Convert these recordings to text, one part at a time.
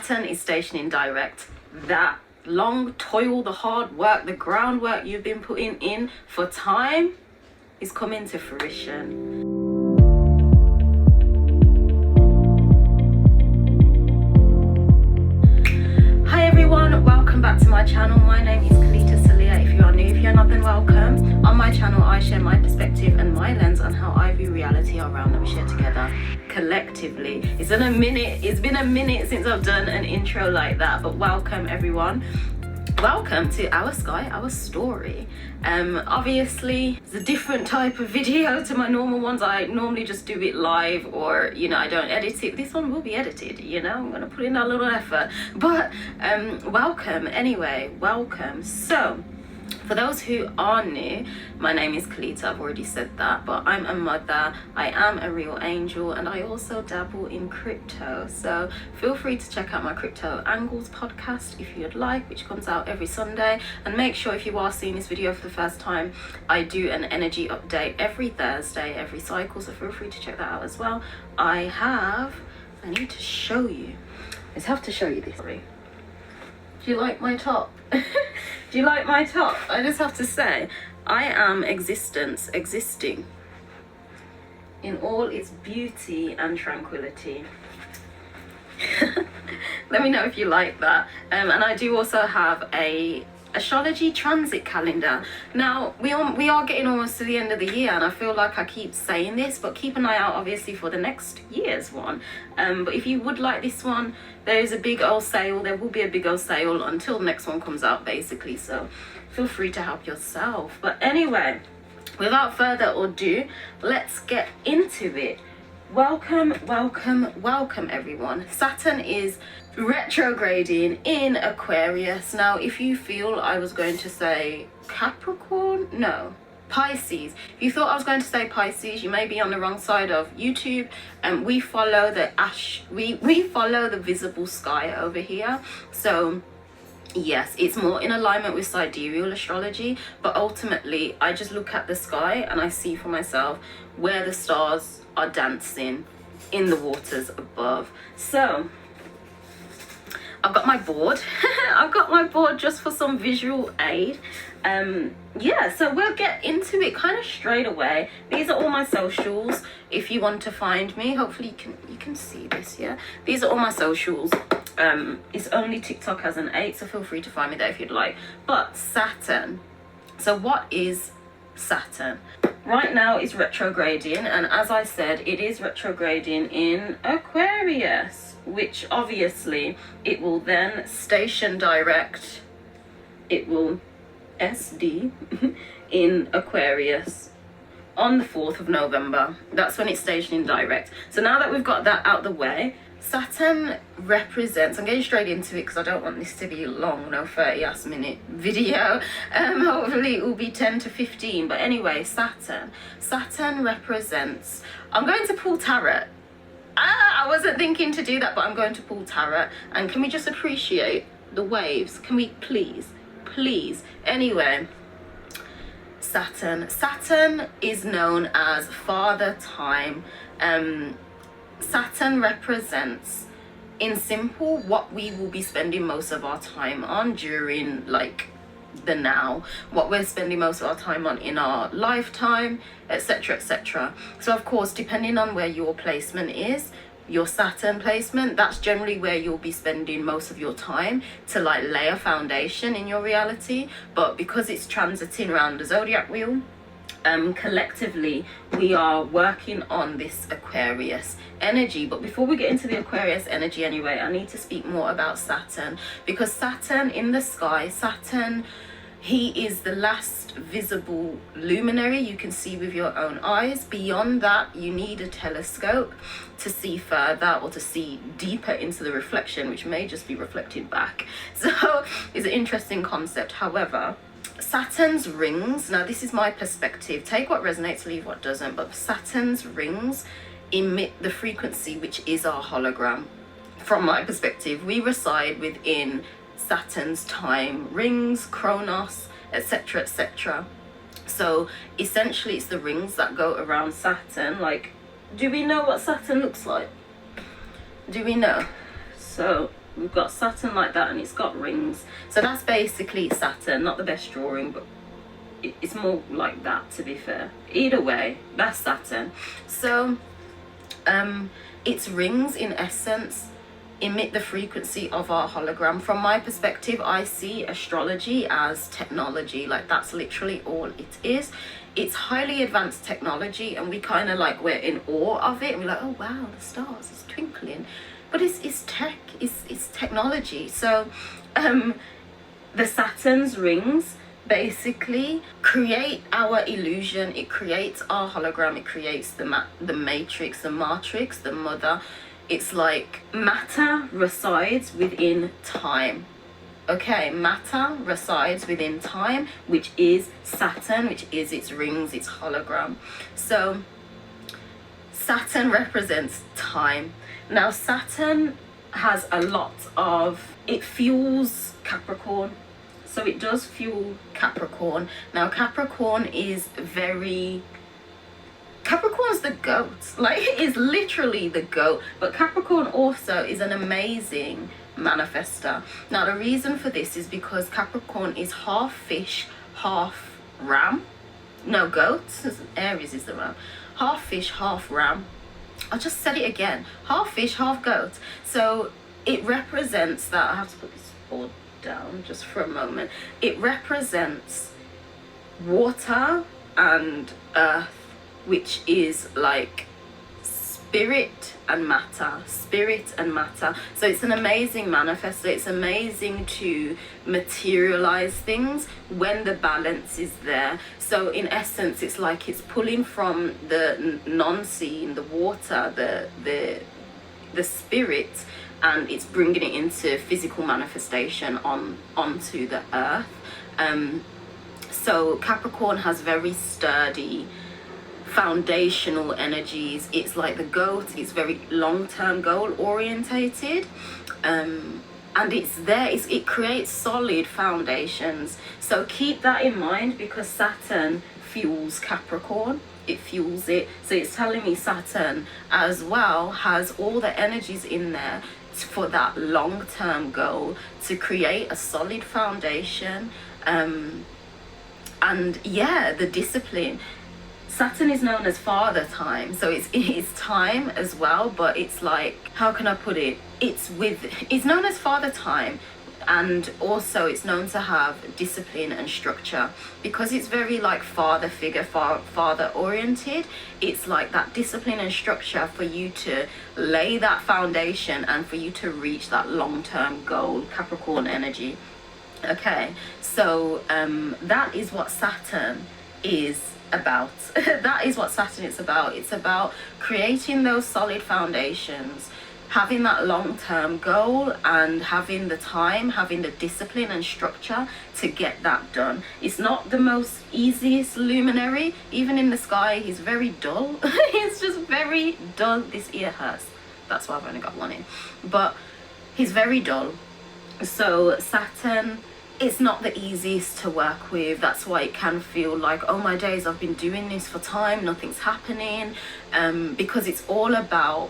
Saturn is stationing direct. That long toil, the hard work, the groundwork you've been putting in for time is coming to fruition. Hi everyone, welcome back to my channel. My name is Kelita, Sahliah. If you are new, if you're not, then welcome. On my channel I share my perspective and my lens on how I view reality around that we share together collectively. It's been a minute since I've done an intro like that, but welcome everyone. Welcome to our sky, our story. Obviously it's a different type of video to my normal ones. I normally just do it live, or I don't edit it. This one will be edited, I'm gonna put in a little effort, but welcome anyway, welcome. So for those who are new, my name is Kelita. I've already said that, but I'm a mother, I am a real angel, and I also dabble in crypto. So feel free to check out my Crypto Angles podcast if you'd like, which comes out every Sunday. And make sure, if you are seeing this video for the first time, I do an energy update every Thursday, every cycle, so feel free to check that out as well. I need to show you. I just have to show you this. Do you like my top? Do you like my top? I just have to say, I am existing in all its beauty and tranquility. Let me know if you like that. And I do also have a astrology transit calendar. Now we are getting almost to the end of the year, and I feel like I keep saying this, but keep an eye out obviously for the next year's one. But if you would like this one, there is a big old sale. There will be a big old sale until the next one comes out basically, so feel free to help yourself. But anyway, without further ado, let's get into it. Welcome everyone. Saturn is retrograding in Aquarius. Now if you feel I was going to say Capricorn, no, Pisces. If you thought I was going to say Pisces, you may be on the wrong side of YouTube. And we follow the we follow the visible sky over here. So yes, it's more in alignment with Sidereal Astrology, but ultimately I just look at the sky and I see for myself where the stars are dancing in the waters above. So I've got my board. I've got my board just for some visual aid. Yeah, so we'll get into it kind of straight away. These are all my socials if you want to find me. Hopefully you can see this. Yeah, these are all my socials. It's only TikTok has an 8, so feel free to find me there if you'd like. But Saturn, so what is Saturn? Right now it's retrograding, and as I said, it is retrograding in Aquarius, which obviously it will then station direct, it will SD in Aquarius on the 4th of November. That's when it's stationing direct. So now that we've got that out the way, Saturn represents, I'm getting straight into it because I don't want this to be long, no 30-ass minute video. Hopefully it will be 10 to 15. But anyway, Saturn represents, I'm going to pull Tarot. I wasn't thinking to do that, but I'm going to pull Tarot. And can we just appreciate the waves? Can we please? Anyway, Saturn is known as Father Time. Saturn represents, in simple, what we will be spending most of our time on during like the now, what we're spending most of our time on in our lifetime, etc. So of course, depending on where your placement is, your Saturn placement, that's generally where you'll be spending most of your time to like lay a foundation in your reality. But because it's transiting around the zodiac wheel, collectively we are working on this Aquarius energy. But before we get into the Aquarius energy anyway, I need to speak more about Saturn, because Saturn in the sky, Saturn, he is the last visible luminary you can see with your own eyes. Beyond that, you need a telescope to see further or to see deeper into the reflection, which may just be reflected back. So it's an interesting concept. However, Saturn's rings, now this is my perspective, take what resonates, leave what doesn't, but Saturn's rings emit the frequency which is our hologram. From my perspective, we reside within Saturn's time rings, Chronos, etc. So essentially it's the rings that go around Saturn. Like, do we know what Saturn looks like? Do we know? So we've got Saturn like that, and it's got rings. So that's basically Saturn. Not the best drawing, but it's more like that, to be fair. Either way, that's Saturn. So its rings, in essence, emit the frequency of our hologram. From my perspective, I see astrology as technology. Like, that's literally all it is. It's highly advanced technology, and we kind of like, we're in awe of it, and we're like, oh wow, the stars, it's twinkling. But it's tech, it's technology. So the Saturn's rings basically create our illusion. It creates our hologram. It creates the matrix, the matrix, the mother. It's like matter resides within time. Okay, matter resides within time, which is Saturn, which is its rings, its hologram. So Saturn represents time. Now Saturn has a lot of, it fuels Capricorn. So it does fuel Capricorn. Now Capricorn is Capricorn's the goat. Like, it is literally the goat. But Capricorn also is an amazing manifester. Now the reason for this is because Capricorn is half fish, half ram. No, goat. Aries is the ram. Half fish, half ram. I just said it again. Half fish, half goat. So it represents that. I have to put this board down just for a moment. It represents water and earth, which is like spirit and matter. So it's an amazing manifestor. It's amazing to materialize things when the balance is there. So in essence, it's like it's pulling from the non-seen, the water, the spirit, and it's bringing it into physical manifestation onto the earth. So Capricorn has very sturdy foundational energies. It's like the goat. It's very long-term goal orientated, and it's there. It creates solid foundations. So keep that in mind, because Saturn fuels Capricorn. It fuels it. So it's telling me Saturn as well has all the energies in there for that long-term goal, to create a solid foundation. And yeah, the discipline. Saturn is known as father time, so it's time as well, but it's like, how can I put it? It's known as father time, and also it's known to have discipline and structure, because it's very like father figure, father oriented. It's like that discipline and structure for you to lay that foundation and for you to reach that long-term goal. Capricorn energy. Okay, so that is what Saturn is about. That is what Saturn is about. It's about creating those solid foundations, having that long-term goal, and having the time, having the discipline and structure to get that done. It's not the most easiest luminary. Even in the sky, he's very dull. He's just very dull. This ear hurts. That's why I've only got one in. But he's very dull. So Saturn, it's not the easiest to work with. That's why it can feel like, oh my days, I've been doing this for time, nothing's happening, because it's all about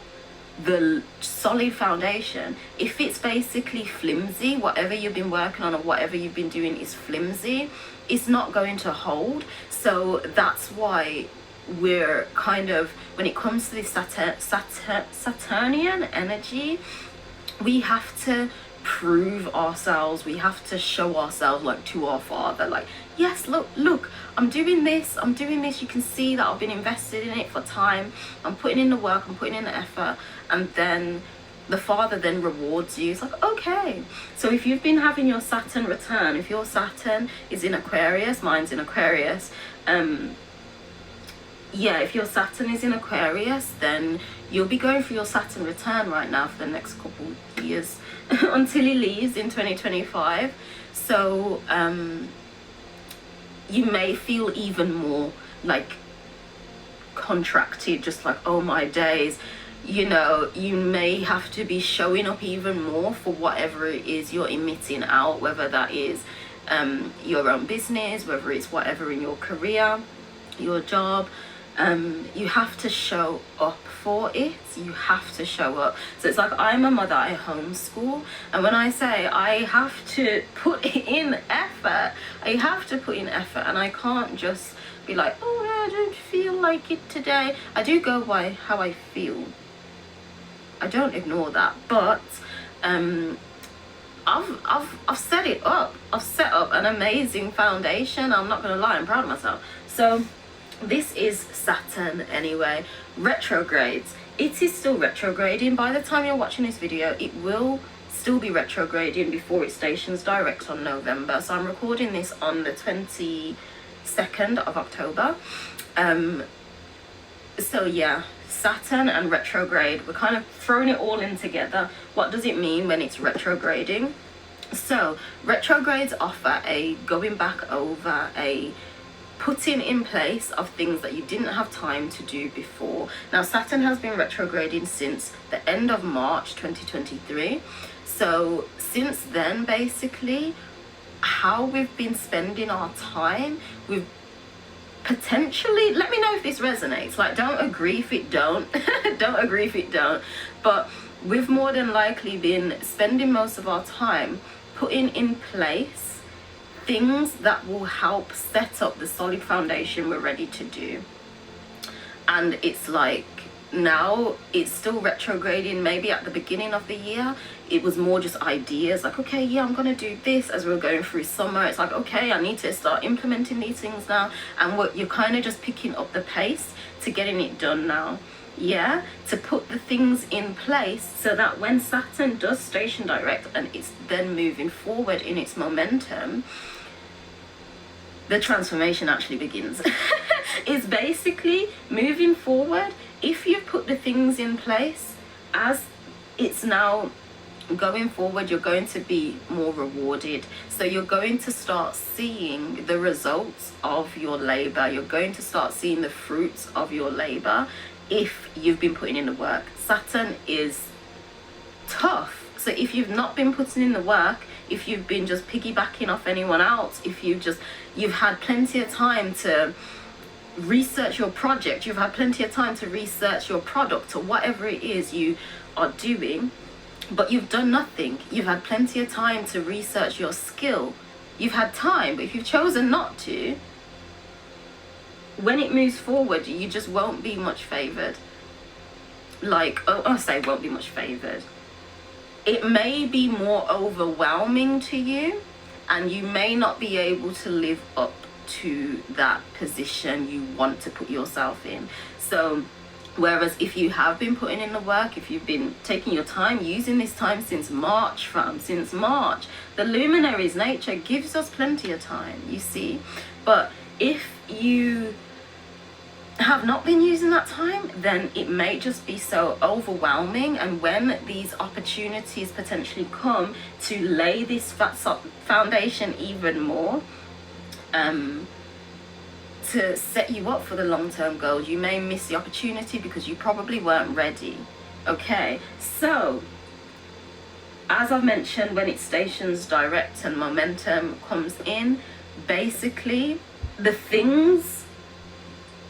the solid foundation. If it's basically flimsy, whatever you've been working on or whatever you've been doing is flimsy, it's not going to hold. So that's why we're kind of, when it comes to this Saturnian energy, we have to prove ourselves. We have to show ourselves, like, to our father, like, yes, look, I'm doing this, you can see that I've been invested in it for time, I'm putting in the work, I'm putting in the effort. And then the father then rewards you. It's like, okay. So if you've been having your Saturn return, if your Saturn is in Aquarius, mine's in Aquarius, yeah, if your Saturn is in Aquarius, then you'll be going through your Saturn return right now for the next couple years until he leaves in 2025. So you may feel even more like contracted, just like, oh my days, you know, you may have to be showing up even more for whatever it is you're emitting out, whether that is your own business, whether it's whatever in your career, your job. You have to show up for it. You have to show up. So it's like, I'm a mother, I homeschool, and when I say I have to put in effort, I have to put in effort, and I can't just be like, oh no, I don't feel like it today. I do go by how I feel. I don't ignore that, but I've set it up. I've set up an amazing foundation. I'm not gonna lie, I'm proud of myself. So this is Saturn anyway, retrogrades. It is still retrograding. By the time you're watching this video, it will still be retrograding before it stations direct on November. So I'm recording this on the 22nd of October. So yeah, Saturn and retrograde, we're kind of throwing it all in together. What does it mean when it's retrograding? So retrogrades offer a going back over, a putting in place of things that you didn't have time to do before. Now Saturn has been retrograding since the end of March 2023. So since then, basically, how we've been spending our time, we've potentially, let me know if this resonates, like, don't agree if it don't, don't agree if it don't, but we've more than likely been spending most of our time putting in place things that will help set up the solid foundation we're ready to do. And it's like, now it's still retrograding. Maybe at the beginning of the year it was more just ideas, like, okay, yeah, I'm gonna do this. As we're going through summer, it's like, okay, I need to start implementing these things now, and what you're kind of just picking up the pace to getting it done now. Yeah, to put the things in place so that when Saturn does station direct and it's then moving forward in its momentum, the transformation actually begins. It's basically moving forward. If you put the things in place, as it's now going forward, you're going to be more rewarded. So you're going to start seeing the results of your labor. You're going to start seeing the fruits of your labor if you've been putting in the work. Saturn is tough. So if you've not been putting in the work, if you've been just piggybacking off anyone else, if you've had plenty of time to research your project, you've had plenty of time to research your product or whatever it is you are doing, but you've done nothing. You've had plenty of time to research your skill. You've had time, but if you've chosen not to, when it moves forward, you just won't be much favored. Like, I say won't be much favored. It may be more overwhelming to you, and you may not be able to live up to that position you want to put yourself in. So whereas if you have been putting in the work, if you've been taking your time, using this time since March, the luminaries nature gives us plenty of time, you see. But if you have not been using that time, then it may just be so overwhelming. And when these opportunities potentially come to lay this foundation even more, to set you up for the long-term goals, you may miss the opportunity because you probably weren't ready. Okay, so as I've mentioned, when it stations direct and momentum comes in, basically the things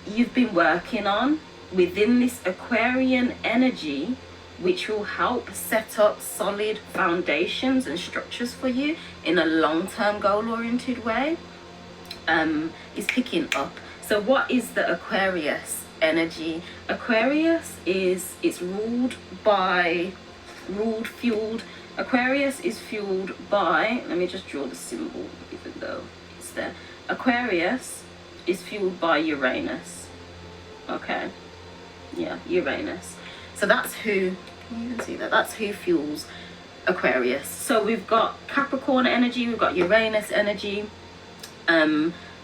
you've been working on within this Aquarian energy, which will help set up solid foundations and structures for you in a long-term goal-oriented way, is picking up. So what is the Aquarius energy? Aquarius is, Aquarius is fueled by, let me just draw the symbol even though it's there. Aquarius is fueled by Uranus. Okay, yeah, Uranus. So that's who, you can see that, that's who fuels Aquarius. So we've got Capricorn energy, we've got Uranus energy,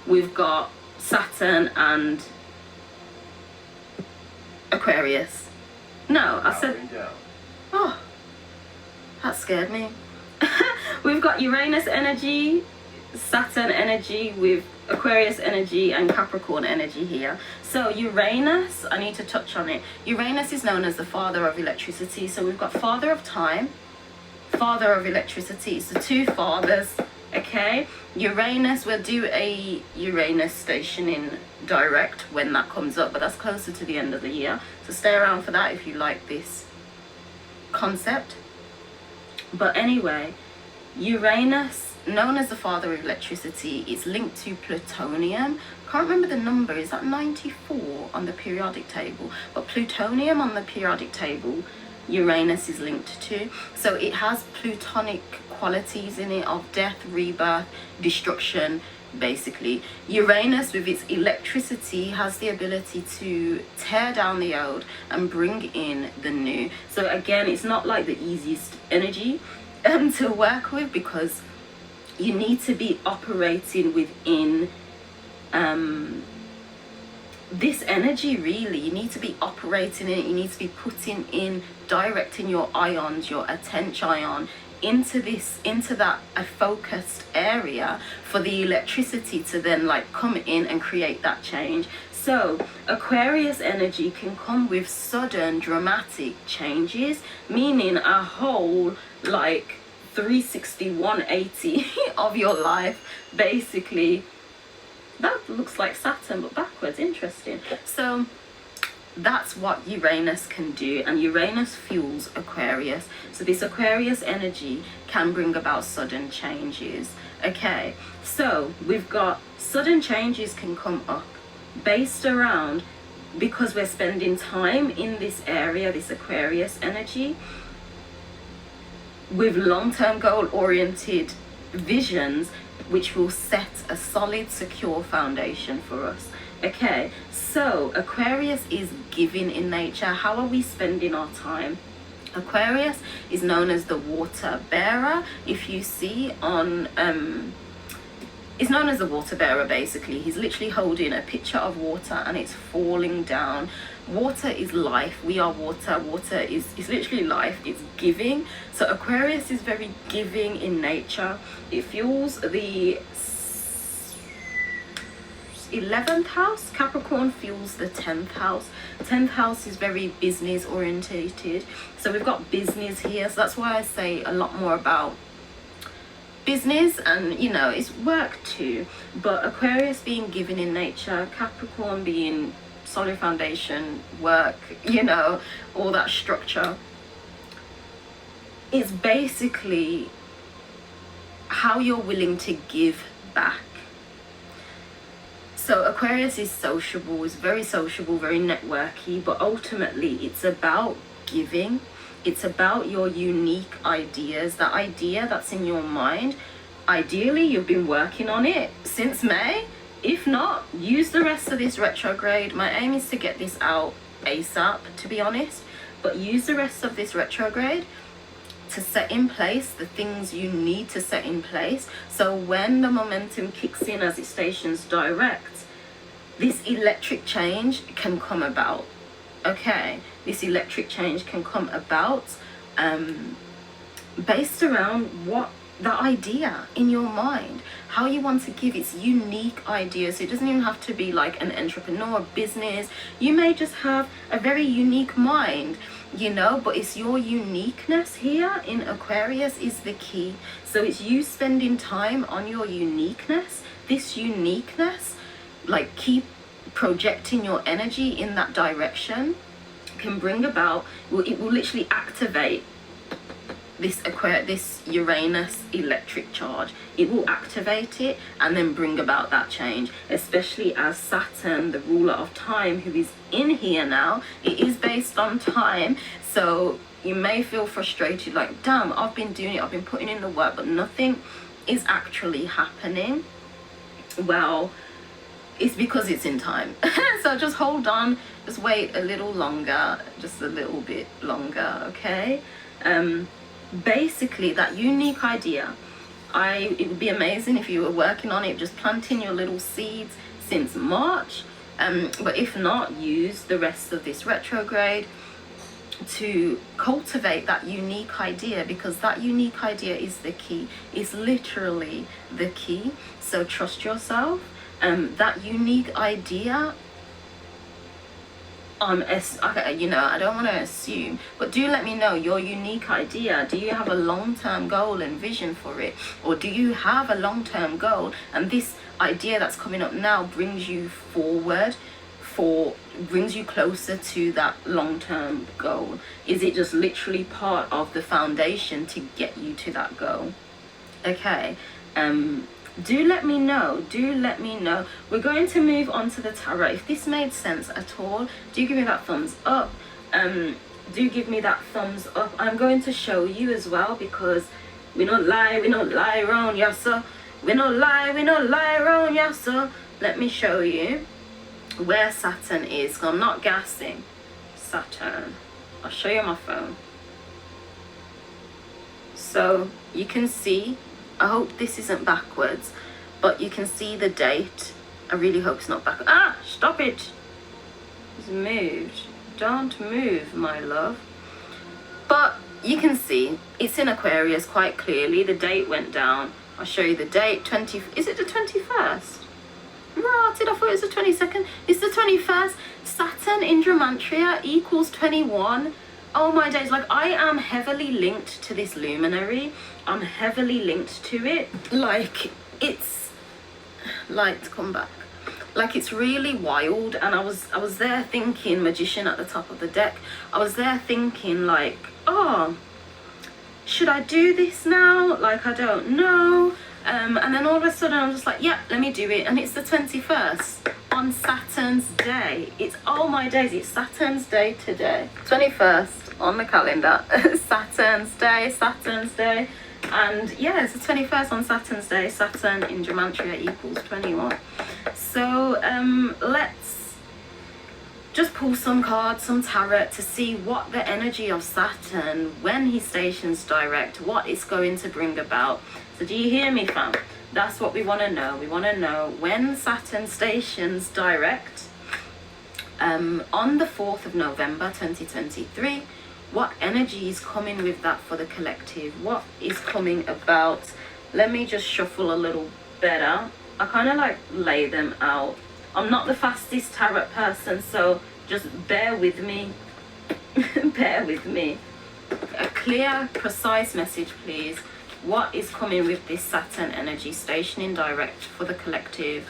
we've got Saturn and Aquarius. No, I said, oh, that scared me. We've got Uranus energy, Saturn energy, with Aquarius energy and Capricorn energy here. So Uranus, I need to touch on it. Uranus is known as the father of electricity. So we've got father of time, father of electricity. So two fathers Okay, Uranus, we'll do a Uranus stationing direct when that comes up, but that's closer to the end of the year, so stay around for that if you like this concept. But anyway, Uranus, known as the father of electricity, is linked to plutonium. Can't remember the number, is that 94 on the periodic table? But plutonium on the periodic table, Uranus is linked to. So it has plutonic qualities in it of death, rebirth, destruction, basically. Uranus, with its electricity, has the ability to tear down the old and bring in the new. So again, it's not like the easiest energy to work with, because you need to be operating within this energy. Really, you need to be operating in it. You need to be putting in, directing your ions, your attention ion into that a focused area for the electricity to then like come in and create that change. So Aquarius energy can come with sudden dramatic changes, meaning a whole like 360 180 of your life, basically. That looks like Saturn but backwards. Interesting. So that's what Uranus can do, and Uranus fuels Aquarius. So this Aquarius energy can bring about sudden changes. Okay, so we've got sudden changes can come up based around, because we're spending time in this area, this Aquarius energy, with long-term goal-oriented visions, which will set a solid, secure foundation for us. Okay, so Aquarius is giving in nature. How are we spending our time? Aquarius is known as the water bearer. If you see on is known as the water bearer. Basically, he's literally holding a pitcher of water and it's falling down. Water is life. We are water. Water is literally life. It's giving. So Aquarius is very giving in nature. It fuels the 11th house. Capricorn fuels the 10th house. 10th house is very business orientated. So we've got business here. So that's why I say a lot more about business, and you know, it's work too. But Aquarius being given in nature, Capricorn being solid foundation, work, you know, all that structure. It's basically how you're willing to give back. So Aquarius is sociable, is very sociable, very networky, but ultimately it's about giving. It's about your unique ideas, that idea that's in your mind. Ideally, you've been working on it since May. If not, use the rest of this retrograde. My aim is to get this out ASAP, to be honest, but use the rest of this retrograde to set in place the things you need to set in place. So when the momentum kicks in as it stations direct, this electric change can come about. Okay, this electric change can come about based around what the idea in your mind, how you want to give. Its unique ideas. So it doesn't even have to be like an entrepreneur business. You may just have a very unique mind, you know, but it's your uniqueness here in Aquarius is the key. So it's you spending time on your uniqueness. This uniqueness, like, keep projecting your energy in that direction, can bring about, it will literally activate this Uranus electric charge. It will activate it and then bring about that change, especially as Saturn, the ruler of time, who is in here now, it is based on time. So you may feel frustrated, like, damn, I've been doing it, I've been putting in the work, but nothing is actually happening. Well, it's because it's in time. So just hold on, just wait a little longer, just a little bit longer, okay? Basically, that unique idea, it would be amazing if you were working on it, just planting your little seeds since March. But if not, use the rest of this retrograde to cultivate that unique idea, because that unique idea is the key. It's literally the key. So trust yourself. That unique idea okay, you know, I don't want to assume, but do let me know your unique idea. Do you have a long-term goal and vision for it, or do you have a long-term goal and this idea that's coming up now brings you forward, brings you closer to that long-term goal? Is it just literally part of the foundation to get you to that goal? Okay, do let me know. Do let me know. We're going to move on to the tarot. If this made sense at all, do give me that thumbs up. Do give me that thumbs up. I'm going to show you as well, because we not lie around, yeah, so we not lie around, yeah, so let me show you where Saturn is. I'm not gassing. Saturn, I'll show you on my phone. So you can see, I hope this isn't backwards, but you can see the date. I really hope it's not backwards. Ah, stop it. It's moved. Don't move, my love. But you can see it's in Aquarius quite clearly. The date went down. I'll show you the date. Is it the 21st? Right, I thought it was the 22nd. It's the 21st. Saturn in Gematria equals 21. Oh my days, like I am heavily linked to this luminary. I'm heavily linked to it. Like it's light, come back. Like it's really wild. And I was there thinking, Magician at the top of the deck. I was there thinking like, oh, should I do this now? Like I don't know. And then all of a sudden I'm just like, yeah, let me do it. And it's the 21st on Saturn's day. It's, oh my days, it's Saturn's day today. 21st on the calendar. Saturn's day. And yeah, it's the 21st on Saturn's day. Saturn in Gematria equals 21. So let's just pull some cards, some tarot, to see what the energy of Saturn, when he stations direct, what it's going to bring about. So do you hear me, fam? That's what we want to know. We want to know when Saturn stations direct on the 4th of November 2023, what energy is coming with that for the collective? What is coming about? Let me just shuffle a little better. I kind of like lay them out. I'm not the fastest tarot person, so just bear with me. Bear with me. A clear, precise message, please. What is coming with this Saturn energy stationing direct for the collective?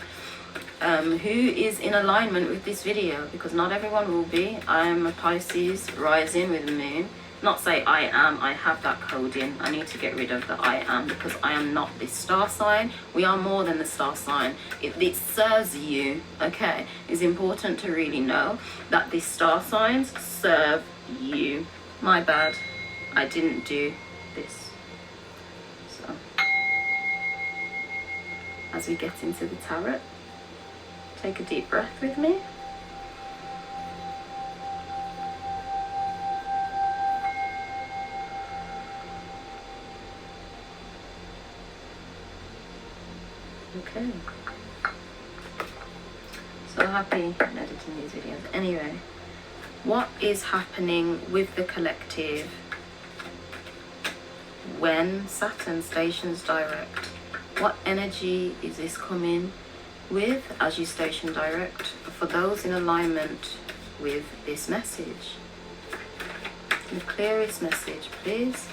Who is in alignment with this video? Because not everyone will be. I am a Pisces rising with moon. Not say I am, I have that code in. I need to get rid of the I am, because I am not this star sign. We are more than the star sign. It serves you, okay? It's important to really know that these star signs serve you. My bad, I didn't do this. So, as we get into the tarot, take a deep breath with me. Okay. So happy editing these videos. Anyway, what is happening with the collective when Saturn stations direct? What energy is this coming with as you station direct for those in alignment with this message? The clearest message, please.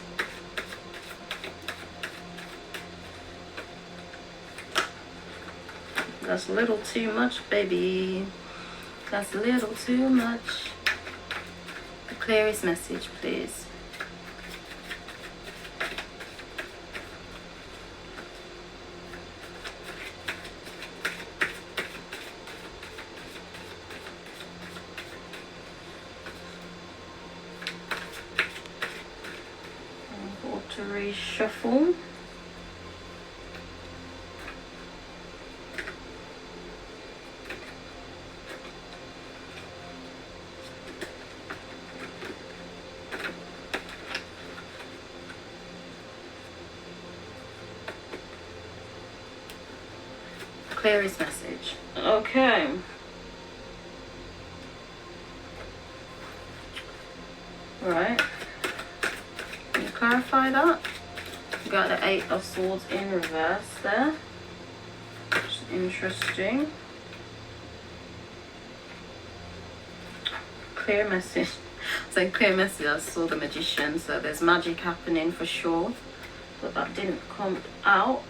That's a little too much, baby. That's a little too much. The clearest message, please. To reshuffle. Clearest message. Okay. Right. Can you clarify that? You got the 8 of Swords in reverse there. Which is interesting. clear message. So clear message, I saw the Magician, so there's magic happening for sure. But that didn't come out.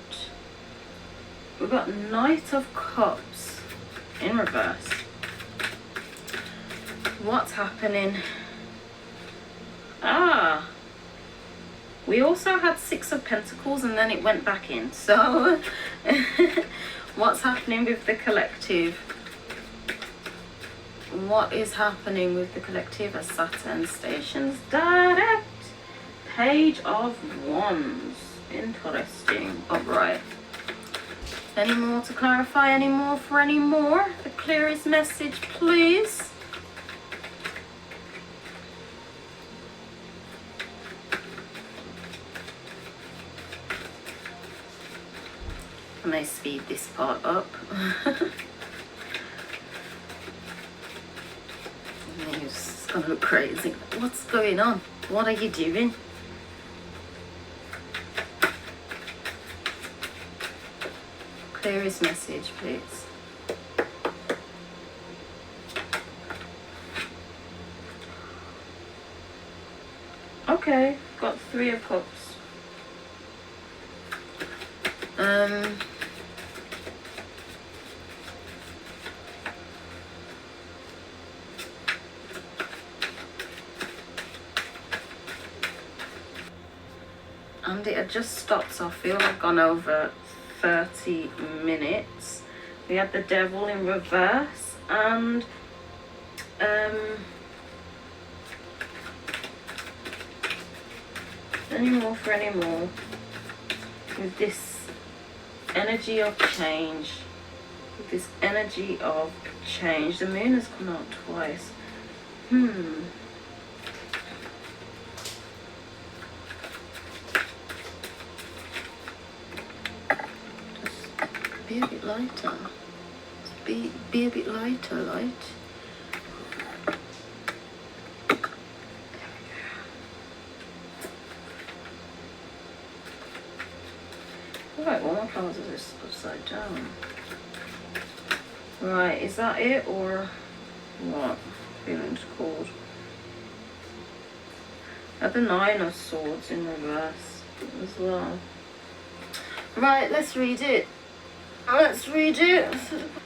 We've got Knight of Cups in reverse. What's happening? Ah, we also had Six of Pentacles and then it went back in. So what's happening with the collective? What is happening with the collective as Saturn stations direct? Page of Wands. Interesting. Alright. Any more to clarify? Any more for any more? The clearest message, please. I may speed this part up. It's gonna look crazy. What's going on? What are you doing? Clearest message, please. Okay, got Three of Cups. And it had just stopped, so I feel I've gone over 30 minutes. We had the Devil in reverse and any more for any more with this energy of change. With this energy of change. The Moon has come out twice. Be a bit lighter. Be a bit lighter, light. Right, well, my flowers are just upside down. Right, is that it or what? Feeling's called. At the Nine of Swords in reverse as well. Right, let's read it. Let's read it.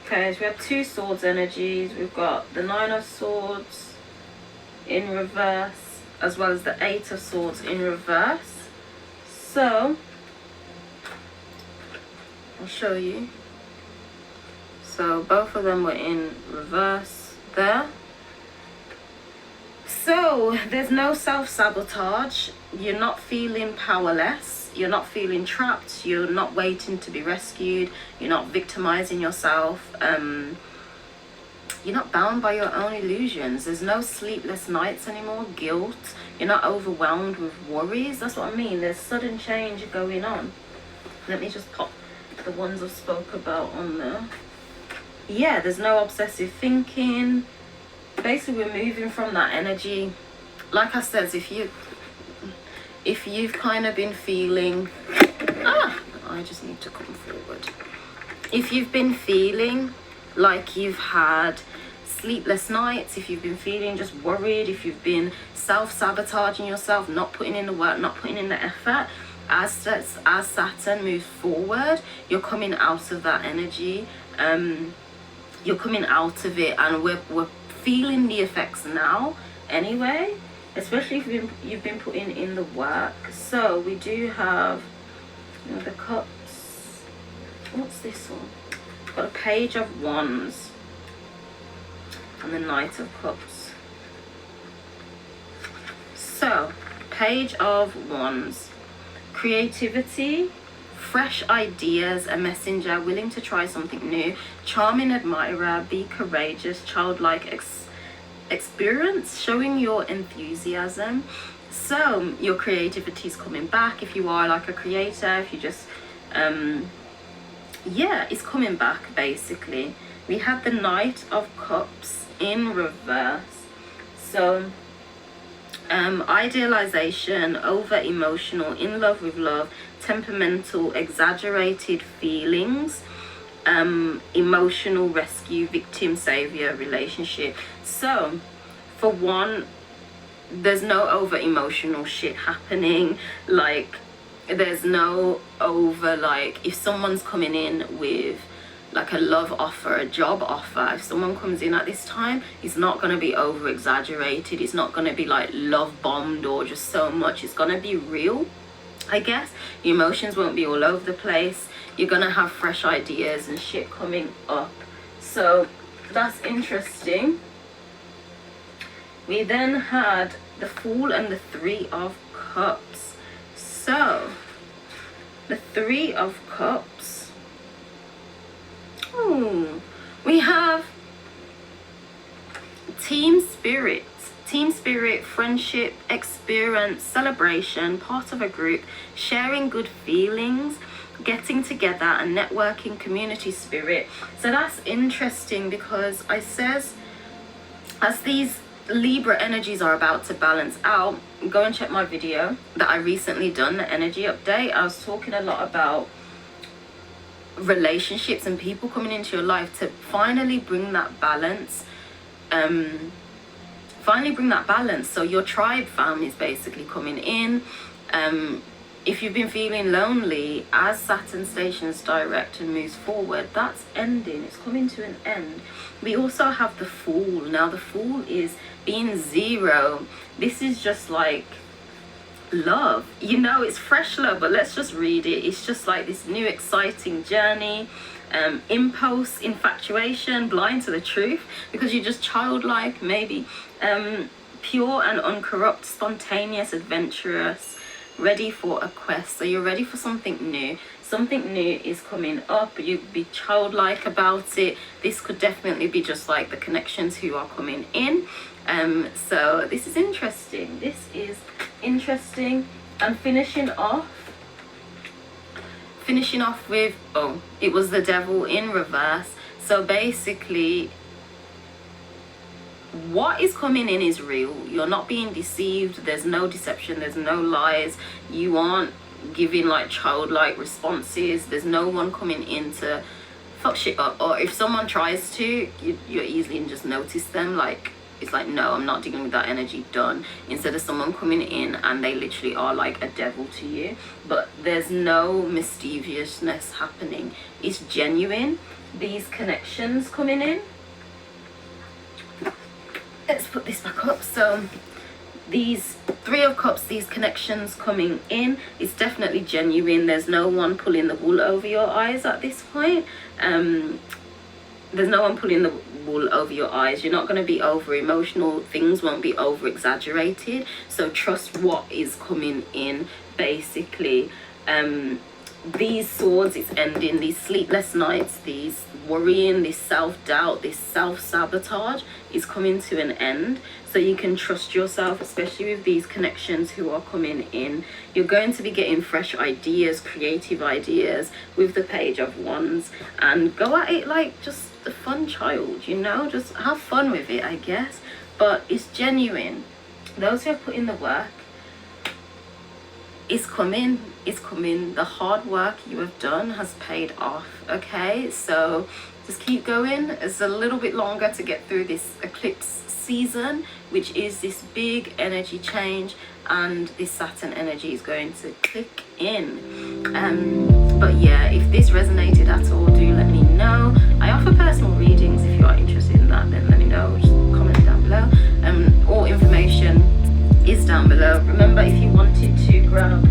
Okay, so we have Two Swords energies. We've got the Nine of Swords in reverse, as well as the Eight of Swords in reverse. So, I'll show you. So, both of them were in reverse there. So, there's no self-sabotage. You're not feeling powerless. You're not feeling trapped. You're not waiting to be rescued. You're not victimizing yourself. You're not bound by your own illusions. There's no sleepless nights anymore, guilt. You're not overwhelmed with worries. That's what I mean. There's sudden change going on. Let me just pop the ones I spoke about on there. Yeah, there's no obsessive thinking. Basically, we're moving from that energy. Like I said, if you've kind of been feeling, I just need to come forward. If you've been feeling like you've had sleepless nights, if you've been feeling just worried, if you've been self-sabotaging yourself, not putting in the work, not putting in the effort, as Saturn moves forward, you're coming out of that energy. You're coming out of it, and we're feeling the effects now anyway. Especially if you've been putting in the work. So we do have, you know, the Cups. What's this one? We've got a Page of Wands and the Knight of Cups. So, Page of Wands. Creativity, fresh ideas, a messenger, willing to try something new, charming admirer, be courageous, childlike experience, showing your enthusiasm. So your creativity is coming back. If you are like a creator, if you just yeah, it's coming back basically. We had the Knight of Cups in reverse. So idealization, over emotional, in love with love, temperamental, exaggerated feelings, emotional rescue, victim savior relationship. So for one, there's no over emotional shit happening. Like, there's no over, like, if someone's coming in with like a love offer, a job offer, if someone comes in at this time, it's not going to be over exaggerated. It's not going to be like love bombed or just so much. It's going to be real, I guess. Your emotions won't be all over the place. You're going to have fresh ideas and shit coming up. So that's interesting. We then had the Fool and the Three of Cups. So the Three of Cups, we have team spirit, friendship, experience, celebration, part of a group, sharing good feelings, getting together, and networking, community spirit. So that's interesting because I says, as these Libra energies are about to balance out, go and check my video that I recently done, the energy update. I was talking a lot about relationships and people coming into your life to finally bring that balance. So your tribe family is basically coming in. If you've been feeling lonely, as Saturn stations direct and moves forward, that's ending. It's coming to an end. We also have the Fool. Now the Fool is being zero. This is just like love, you know, it's fresh love, but let's just read it. It's just like this new exciting journey, impulse, infatuation, blind to the truth because you're just childlike, maybe, pure and uncorrupt, spontaneous, adventurous, ready for a quest. So you're ready for something new. Something new is coming up. You'd be childlike about it. This could definitely be just like the connections who are coming in. So this is interesting. And finishing off with, it was the Devil in reverse. So basically, what is coming in is real. You're not being deceived. There's no deception. There's no lies. You aren't giving like childlike responses. There's no one coming in to fuck shit up. Or if someone tries to, you're easily just notice them. Like, it's like, no, I'm not dealing with that energy, done. Instead of someone coming in and they literally are like a devil to you. But there's no mischievousness happening. It's genuine. These connections coming in. Let's put this back up. So these Three of Cups, these connections coming in, it's definitely genuine. There's no one pulling the wool over your eyes at this point. There's no one pulling the wool over your eyes. You're not going to be over emotional. Things won't be over exaggerated. So trust what is coming in, basically. These swords, it's ending. These sleepless nights, these worrying, this self-doubt, this self-sabotage is coming to an end. So you can trust yourself, especially with these connections who are coming in. You're going to be getting fresh ideas, creative ideas with the Page of Wands, and go at it like just a fun child, you know, just have fun with it, I guess. But it's genuine. Those who have put in the work, it's coming. The hard work you have done has paid off. Okay, so just keep going. It's a little bit longer to get through this eclipse season, which is this big energy change, and this Saturn energy is going to click in. But yeah, if this resonated at all, do let me know. I offer personal readings. If you are interested in that, then let me know. Just comment down below. All information is down below. Remember, if you wanted to grab